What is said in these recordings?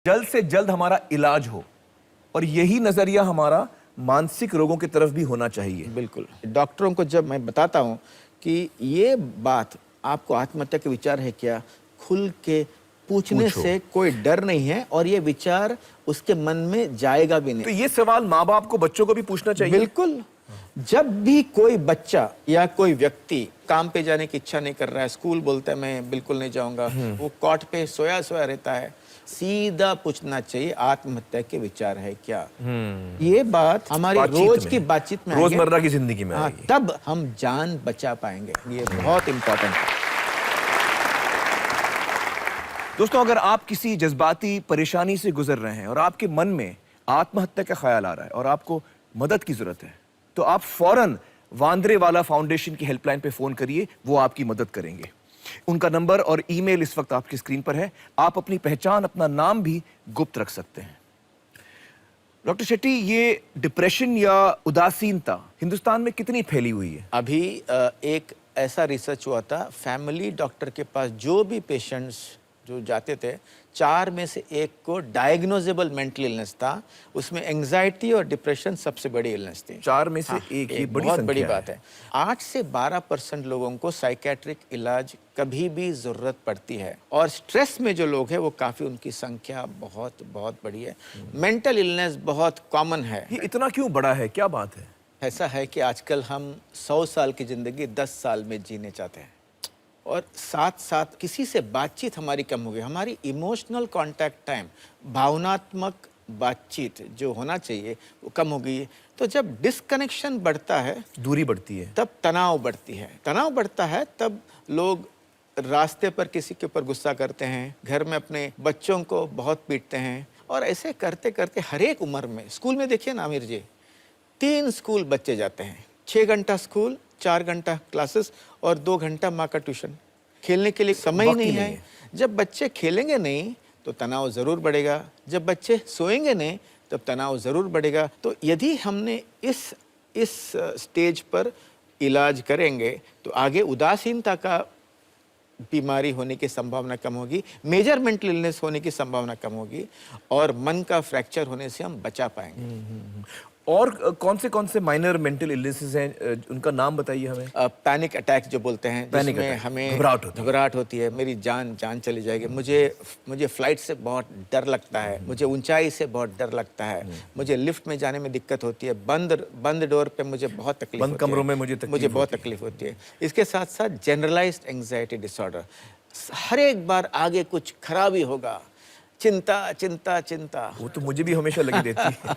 जल्द से जल्द हमारा इलाज हो, और यही नजरिया हमारा मानसिक रोगों की तरफ भी होना चाहिए। बिल्कुल। डॉक्टरों को जब मैं बताता हूँ कि ये बात आपको आत्महत्या के विचार है क्या, खुल के पूछने से कोई डर नहीं है और ये विचार उसके मन में जाएगा भी नहीं। तो ये सवाल माँ बाप को, बच्चों को भी पूछना चाहिए। बिल्कुल। जब भी कोई बच्चा या कोई व्यक्ति काम पे जाने की इच्छा नहीं कर रहा है, स्कूल बोलता है मैं बिल्कुल नहीं जाऊंगा, वो कॉट पे सोया सोया रहता है, सीधा पूछना चाहिए आत्महत्या के विचार है क्या। ये बात हमारी रोज की बातचीत में, रोजमर्रा की जिंदगी में आएगी। तब हम जान बचा पाएंगे। ये बहुत इंपॉर्टेंट है। दोस्तों, अगर आप किसी जज्बाती परेशानी से गुजर रहे हैं और आपके मन में आत्महत्या का ख्याल आ रहा है और आपको मदद की जरूरत है, तो आप फौरन वांद्रेवाला फाउंडेशन की हेल्पलाइन पे फोन करिए, वो आपकी मदद करेंगे। उनका नंबर और ईमेल इस वक्त आपकी स्क्रीन पर है। आप अपनी पहचान, अपना नाम भी गुप्त रख सकते हैं। डॉक्टर शेट्टी, ये डिप्रेशन या उदासीनता हिंदुस्तान में कितनी फैली हुई है? अभी एक ऐसा रिसर्च हुआ था, फैमिली डॉक्टर के पास जो भी पेशेंट्स जो जाते थे, 4 में से 1 को डायग्नोजेबल मेंटल इलनेस था। उसमें एंजाइटी और डिप्रेशन सबसे बड़ी इलनेस थी। 4 में से 1, ये बहुत बड़ी बात है। 8 से 12% लोगों को साइकेट्रिक इलाज कभी भी जरूरत पड़ती है, और स्ट्रेस में जो लोग हैं वो काफी, उनकी संख्या बहुत बहुत बड़ी है। मेंटल इलनेस बहुत कॉमन है। ये इतना क्यों बड़ा है, क्या बात है? ऐसा है कि आजकल हम 100 साल की जिंदगी 10 साल में जीने चाहते हैं, और साथ साथ किसी से बातचीत हमारी कम हो गई। हमारी इमोशनल कांटेक्ट टाइम, भावनात्मक बातचीत जो होना चाहिए वो कम हो गई है। तो जब डिस्कनेक्शन बढ़ता है, दूरी बढ़ती है, तब तनाव बढ़ती है। तनाव बढ़ता है तब लोग रास्ते पर किसी के ऊपर गुस्सा करते हैं, घर में अपने बच्चों को बहुत पीटते हैं, और ऐसे करते करते हर एक उम्र में, स्कूल में देखिए ना आमिर जी, 3 स्कूल बच्चे जाते हैं, 6 घंटा स्कूल, 4 घंटा क्लासेस और 2 घंटा माँ का ट्यूशन। खेलने के लिए समय ही नहीं है। जब बच्चे खेलेंगे नहीं तो तनाव जरूर बढ़ेगा, जब बच्चे सोएंगे नहीं तब तनाव जरूर बढ़ेगा। तो यदि हमने इस स्टेज पर इलाज करेंगे तो आगे उदासीनता का बीमारी होने की संभावना कम होगी, मेजर मेंटल इलनेस होने की संभावना कम होगी, और मन का फ्रैक्चर होने से हम बचा पाएंगे। और कौन से माइनर मेंटल इलनेसेस हैं, उनका नाम बताइए हमें। पैनिक अटैक जो बोलते हैं, जिसमें हमें घबराहट होती है, मेरी जान चली जाएगी, मुझे फ्लाइट से बहुत डर लगता है, मुझे ऊंचाई से बहुत डर लगता है, मुझे लिफ्ट में जाने में दिक्कत होती है, बंद डोर पे मुझे बहुत तकलीफ होती है, बंद कमरों में मुझे बहुत तकलीफ होती है। इसके साथ साथ जनरलाइज्ड एंजाइटी डिसऑर्डर, हर एक बार आगे कुछ खराबी होगा, चिंता चिंता चिंता। वो तो मुझे भी हमेशा लगी रहती है।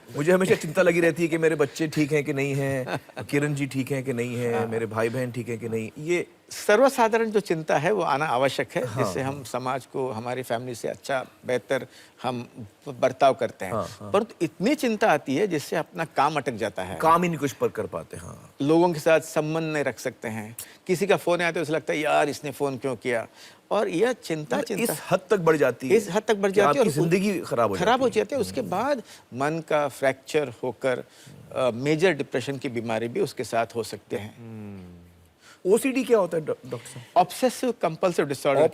मुझे हमेशा चिंता लगी रहती है कि मेरे बच्चे ठीक हैं कि नहीं हैं, किरण जी ठीक हैं कि नहीं हैं, मेरे भाई बहन ठीक हैं कि नहीं। ये सर्वसाधारण जो चिंता है वो आना आवश्यक है, जिससे हम समाज को, हमारी फैमिली से अच्छा बेहतर हम बर्ताव करते हैं। पर इतनी चिंता आती है जिससे अपना काम अटक जाता है, काम ही नहीं कुछ पर कर पाते। लोगों के साथ संबंध नहीं रख सकते हैं, किसी का फोन आया तो उसे लगता है यार इसने फोन क्यों किया, और यह चिंता इस हद तक बढ़ जाती है, इस हद तक बढ़ जाती है और जिंदगी खराब हो जाती है। उसके बाद मन का फ्रैक्चर होकर मेजर डिप्रेशन की बीमारी भी उसके साथ हो सकते हैं। ओसीडी क्या होता है डॉक्टर साहब? ऑब्सेसिव कंपल्सिव डिसऑर्डर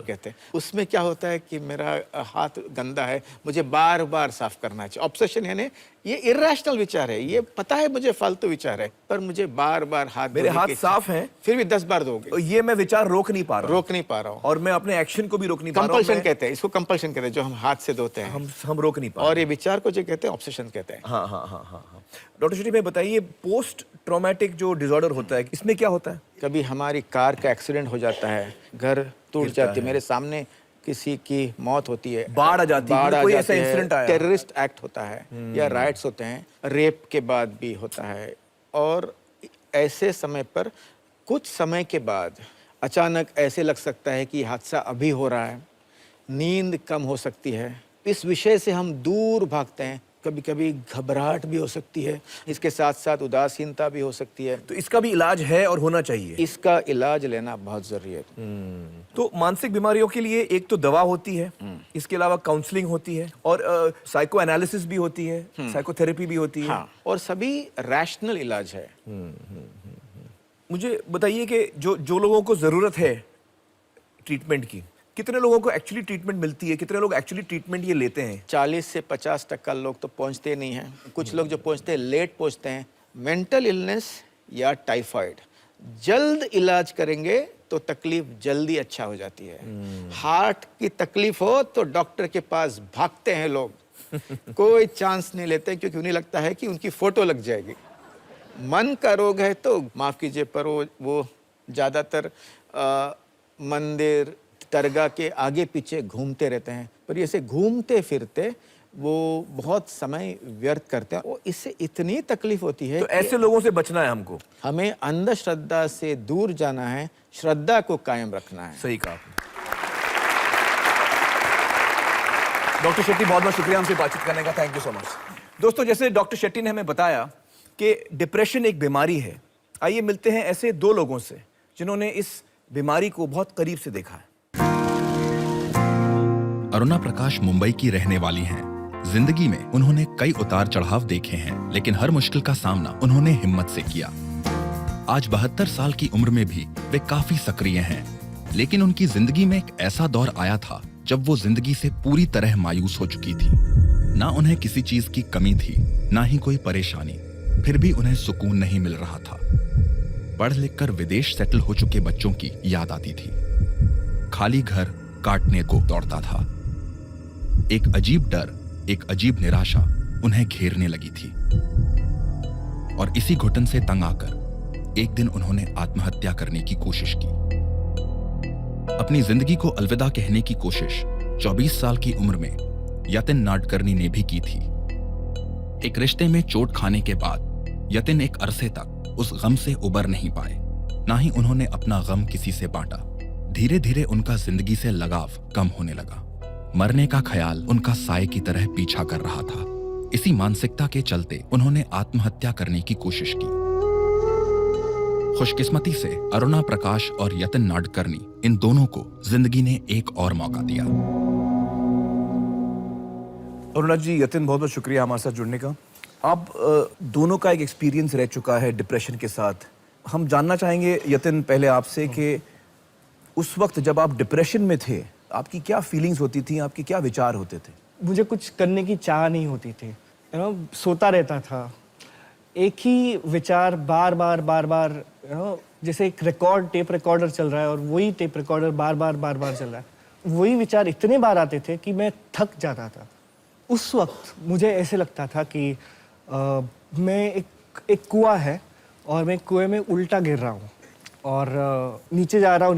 कहते हैं। उसमें क्या होता है कि मेरा हाथ गंदा है, मुझे बार बार साफ करना चाहिए। ऑब्सेशन यानी ये इर्रेशनल विचार है, ये पता है मुझे फालतू विचार है, पर मुझे बार बार मेरे हाथ साफ हैं, फिर भी 10 बार दोगे, ये मैं विचार रोक नहीं पा रहा हूँ, और मैं अपने एक्शन को भी रोक नहीं पा रहा हूँ। कंपल्शन कहते हैं इसको, कंपल्शन कहते हैं जो हम हाथ से धोते हैं, हम रोक नहीं पा रहे, और ये विचार को जो कहते हैं ऑब्सेशन कहते हैं। हाँ। डॉक्टर शेट्टी, मैं बताइए, पोस्ट ट्रॉमेटिक जो डिसऑर्डर होता है, इसमें क्या होता है? कभी हमारी कार का एक्सीडेंट हो जाता है, घर टूट जाती है, मेरे सामने किसी की मौत होती है, बाढ़ आ जाती है, कोई ऐसा इंसिडेंट आया, टेररिस्ट एक्ट होता है या राइट्स होते हैं, रेप के बाद भी होता है, और ऐसे समय पर कुछ समय के बाद अचानक ऐसे लग सकता है कि हादसा अभी हो रहा है, नींद कम हो सकती है, इस विषय से हम दूर भागते हैं। कभी कभी घबराहट भी हो सकती है, इसके साथ साथ उदासीनता भी हो सकती है। तो इसका भी इलाज है और होना चाहिए। इसका इलाज लेना बहुत जरूरी है। तो मानसिक बीमारियों के लिए एक तो दवा होती है, इसके अलावा काउंसलिंग होती है, और साइको एनालिसिस भी होती है, साइकोथेरेपी भी होती है। हाँ, और सभी रैशनल इलाज है। मुझे बताइए कि जो लोगों को जरूरत है ट्रीटमेंट की, कितने लोगों को एक्चुअली ट्रीटमेंट मिलती है, कितने लोग एक्चुअली ट्रीटमेंट ये लेते हैं? 40 से 50% लोग तो पहुंचते नहीं हैं। कुछ लोग जो पहुंचते हैं लेट पहुंचते हैं। मेंटल इलनेस या टाइफाइड जल्द इलाज करेंगे तो तकलीफ जल्दी अच्छा हो जाती है। हार्ट की तकलीफ हो तो डॉक्टर के पास भागते हैं लोग, कोई चांस नहीं लेते क्योंकि उन्हें लगता है कि उनकी फोटो लग जाएगी। मन का रोग है तो माफ कीजिए पर वो ज्यादातर मंदिर दरगाह के आगे पीछे घूमते रहते हैं, पर ये से घूमते फिरते वो बहुत समय व्यर्थ करते हैं और इससे इतनी तकलीफ होती है तो कि ऐसे लोगों से बचना है हमको। हमें अंधश्रद्धा से दूर जाना है, श्रद्धा को कायम रखना है। सही कहा आपने। डॉक्टर शेट्टी, बहुत बहुत शुक्रिया हमसे बातचीत करने का, थैंक यू सो मच। दोस्तों, जैसे डॉक्टर शेट्टी ने हमें बताया कि डिप्रेशन एक बीमारी है, आइए मिलते हैं ऐसे दो लोगों से जिन्होंने इस बीमारी को बहुत करीब से देखा है। अरुणा प्रकाश मुंबई की रहने वाली हैं। जिंदगी में उन्होंने कई उतार चढ़ाव देखे हैं, लेकिन हर मुश्किल का सामना उन्होंने हिम्मत से किया। आज 72 साल की उम्र में भी वे काफी सक्रिय हैं, लेकिन उनकी जिंदगी में एक ऐसा दौर आया था जब वो जिंदगी से पूरी तरह मायूस हो चुकी थी। ना उन्हें किसी चीज की कमी थी, ना ही कोई परेशानी, फिर भी उन्हें सुकून नहीं मिल रहा था। पढ़ लिख कर विदेश सेटल हो चुके बच्चों की याद आती थी। खाली घर काटने को दौड़ता था। एक अजीब डर, एक अजीब निराशा उन्हें घेरने लगी थी और इसी घुटन से तंग आकर एक दिन उन्होंने आत्महत्या करने की कोशिश की। अपनी जिंदगी को अलविदा कहने की कोशिश 24 साल की उम्र में यतिन नाडकर्णी ने भी की थी। एक रिश्ते में चोट खाने के बाद यतिन एक अरसे तक उस गम से उबर नहीं पाए, ना ही उन्होंने अपना गम किसी से बांटा। धीरे धीरे उनका जिंदगी से लगाव कम होने लगा। मरने का ख्याल उनका साए की तरह पीछा कर रहा था। इसी मानसिकता के चलते उन्होंने आत्महत्या करने की कोशिश की। खुशकिस्मती से अरुणा प्रकाश और यतिन नाडकर्णी, इन दोनों को जिंदगी ने एक और मौका दिया। अरुणा जी, यतिन, बहुत बहुत शुक्रिया हमारे साथ जुड़ने का। आप दोनों का एक एक्सपीरियंस रह चुका है डिप्रेशन के साथ। हम जानना चाहेंगे यतिन पहले आपसे कि उस वक्त जब आप डिप्रेशन में थे, आपकी क्या फीलिंग्स होती थी, आपके क्या विचार होते थे? मुझे कुछ करने की चाह नहीं होती थी, सोता रहता था। एक ही विचार बार बार जैसे एक टेप रिकॉर्डर चल रहा है और वही टेप रिकॉर्डर बार बार चल रहा है। वही विचार इतने बार आते थे कि मैं थक जाता था। उस वक्त मुझे ऐसे लगता था कि मैं एक कुआं है और मैं कुएं में उल्टा गिर रहा हूँ और नीचे जा रहा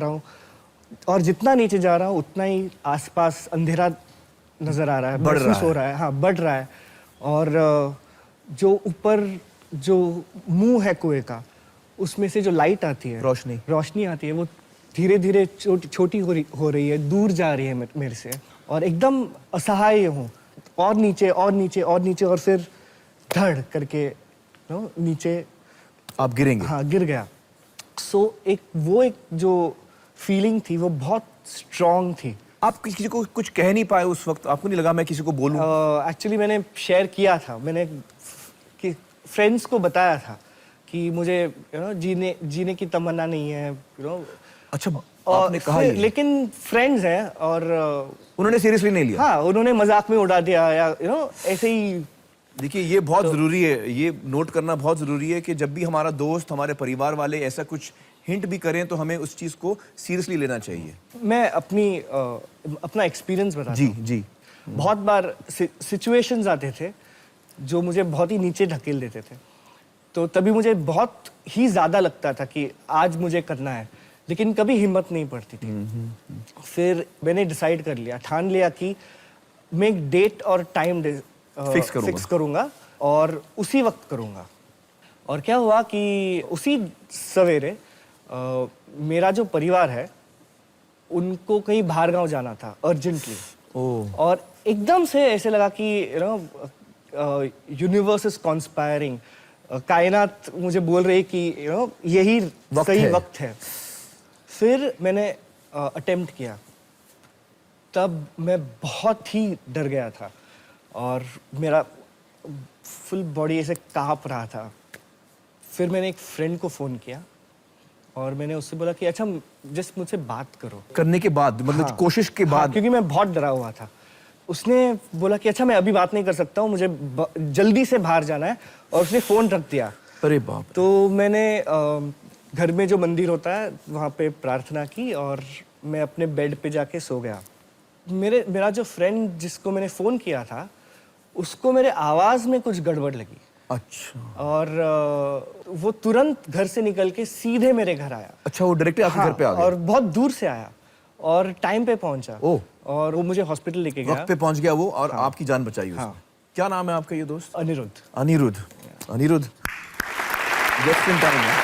हूँ और जितना नीचे जा रहा हूँ उतना ही आसपास अंधेरा नजर आ रहा है, महसूस हो रहा है। हाँ, बढ़ रहा है। और जो ऊपर जो मुंह है कुएं का, उसमें से जो लाइट आती है, रोशनी आती है, वो धीरे धीरे छोटी हो रही है, दूर जा रही है मेरे से, और एकदम असहाय हूँ। और नीचे और फिर धड़ करके नीचे आप गिरेंगे। हाँ, गिर गया। एक जो फीलिंग थी वो बहुत स्ट्रॉन्ग थी। आप किसी को कुछ कह नहीं पाए उस वक्त? आपको नहीं लगा मैं किसी को बोलूं? एक्चुअली मैंने शेयर किया था, मैंने फ्रेंड्स को बताया था कि मुझे जीने की तमन्ना नहीं है। अच्छा, आपने कहा ये? लेकिन फ्रेंड्स हैं और उन्होंने सीरियसली नहीं लिया? हाँ, उन्होंने मजाक में उड़ा दिया या ऐसे ही। देखिए, ये बहुत जरूरी है, ये नोट करना बहुत जरूरी है कि जब भी हमारा दोस्त, हमारे परिवार वाले ऐसा कुछ हिंट भी करें तो हमें उस चीज को सीरियसली लेना चाहिए। मैं अपना एक्सपीरियंस बताता हूं। जी। बहुत बार सिचुएशंस आते थे जो मुझे बहुत ही नीचे ढकेल देते थे, तो तभी मुझे बहुत ही ज्यादा लगता था कि आज मुझे करना है, लेकिन कभी हिम्मत नहीं पड़ती थी। फिर मैंने डिसाइड कर लिया, ठान लिया कि मैं एक डेट और टाइम फिक्स करूंगा और उसी वक्त करूंगा। और क्या हुआ कि उसी सवेरे मेरा जो परिवार है उनको कहीं बाहर गांव जाना था अर्जेंटली। और एकदम से ऐसे लगा कि यूनिवर्स इज कॉन्स्पायरिंग, कायनात मुझे बोल रही कि यही सही वक्त है। फिर मैंने अटेम्प्ट किया, तब मैं बहुत ही डर गया था और मेरा फुल बॉडी ऐसे कांप रहा था। फिर मैंने एक फ्रेंड को फ़ोन किया और मैंने उससे बोला कि अच्छा जस्ट मुझसे बात करो। करने के बाद मतलब हाँ। कोशिश के हाँ, बाद? क्योंकि मैं बहुत डरा हुआ था। उसने बोला कि अच्छा मैं अभी बात नहीं कर सकता हूँ, मुझे जल्दी से बाहर जाना है, और उसने फ़ोन रख दिया। अरे बाप। तो मैंने घर में जो मंदिर होता है वहाँ पे प्रार्थना की और मैं अपने बेड पे जाके सो गया। मेरा जो फ्रेंड जिसको मैंने फ़ोन किया था उसको मेरे आवाज़ में कुछ गड़बड़ लगी। अच्छा। और वो तुरंत घर से निकल के सीधे मेरे घर आया। अच्छा, वो डायरेक्टली आपके घर पे आ गया? और बहुत दूर से आया और टाइम पे पहुंचा। ओह। और वो मुझे हॉस्पिटल लेके गया। वक्त पे पहुंच गया वो, और आपकी जान बचाई उसने। हाँ। क्या नाम है आपका ये दोस्त? Aniruddh. Aniruddh. Aniruddh just in time है।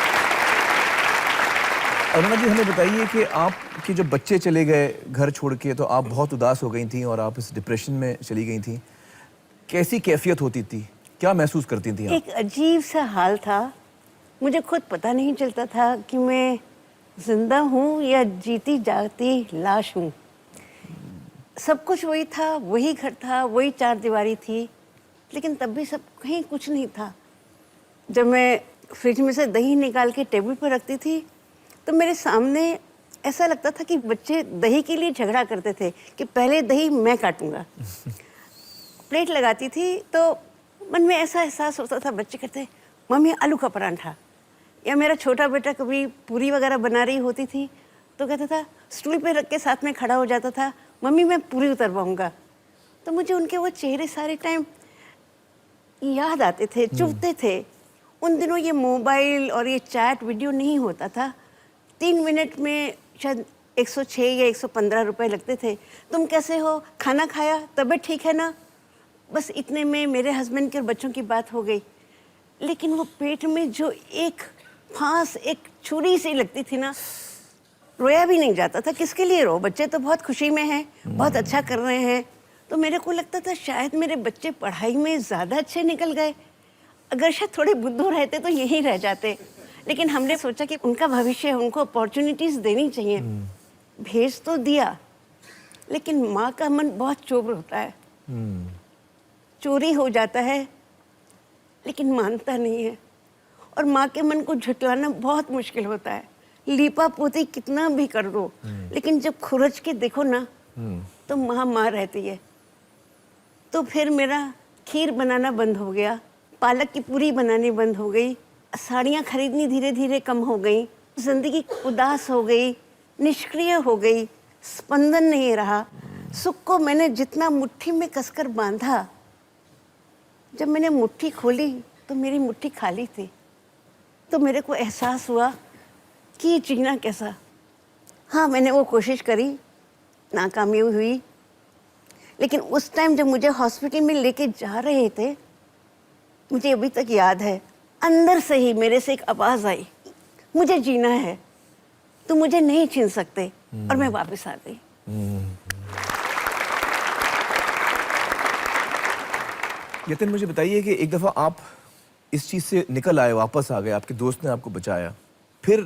अरुणा जी, हमें बताइए कि आपके जब बच्चे चले गए घर छोड़ के तो आप बहुत उदास हो गई थी और आप इस डिप्रेशन में चली गई थी। कैसी कैफियत होती थी, क्या महसूस करती थी आप? एक अजीब सा हाल था। मुझे खुद पता नहीं चलता था कि मैं जिंदा हूँ या जीती जागती लाश हूँ। सब कुछ वही था, वही घर था, वही चार दीवारी थी, लेकिन तब भी सब कहीं कुछ नहीं था। जब मैं फ्रिज में से दही निकाल के टेबल पर रखती थी तो मेरे सामने ऐसा लगता था कि बच्चे दही के लिए झगड़ा करते थे कि पहले दही मैं काटूंगा। प्लेट लगाती थी तो मन में ऐसा एहसास होता था, बच्चे कहते मम्मी आलू का परांठा, या मेरा छोटा बेटा कभी पूरी वगैरह बना रही होती थी तो कहता था, स्टूल पे रख के साथ में खड़ा हो जाता था, मम्मी मैं पूरी उतरवाऊंगा। तो मुझे उनके वो चेहरे सारे टाइम याद आते थे, चुभते थे। उन दिनों ये मोबाइल और ये चैट वीडियो नहीं होता था। 3 मिनट में शायद 106 या 115 रुपए लगते थे। तुम कैसे हो, खाना खाया, तबीयत ठीक है ना? बस इतने में मेरे हस्बैंड के और बच्चों की बात हो गई। लेकिन वो पेट में जो एक फांस, एक छुरी सी लगती थी ना, रोया भी नहीं जाता था। किसके लिए रो, बच्चे तो बहुत खुशी में हैं, बहुत अच्छा कर रहे हैं। तो मेरे को लगता था शायद मेरे बच्चे पढ़ाई में ज़्यादा अच्छे निकल गए, अगर शायद थोड़े बुद्धू रहते तो यहीं रह जाते। लेकिन हमने सोचा कि उनका भविष्य है, उनको अपॉर्चुनिटीज़ देनी चाहिए। भेज तो दिया, लेकिन माँ का मन बहुत चोर होता है। चोरी हो जाता है लेकिन मानता नहीं है, और माँ के मन को झुटलाना बहुत मुश्किल होता है। लीपा पोती कितना भी कर दो, लेकिन जब खुरच के देखो ना तो माँ रहती है। तो फिर मेरा खीर बनाना बंद हो गया, पालक की पूरी बनानी बंद हो गई, साड़ियाँ खरीदनी धीरे धीरे कम हो गई, जिंदगी उदास हो गई, निष्क्रिय हो गई, स्पंदन नहीं रहा। सुख को मैंने जितना मुट्ठी में कसकर बांधा, जब मैंने मुट्ठी खोली तो मेरी मुट्ठी खाली थी। तो मेरे को एहसास हुआ कि जीना कैसा। हाँ, मैंने वो कोशिश करी, नाकामी हुई। लेकिन उस टाइम जब मुझे हॉस्पिटल में लेके जा रहे थे, मुझे अभी तक याद है, अंदर से ही मेरे से एक आवाज़ आई, मुझे जीना है, तुम मुझे नहीं छीन सकते। और मैं वापस आ गई। यतिन, मुझे बताइए कि एक दफ़ा आप इस चीज़ से निकल आए, वापस आ गए, आपके दोस्त ने आपको बचाया, फिर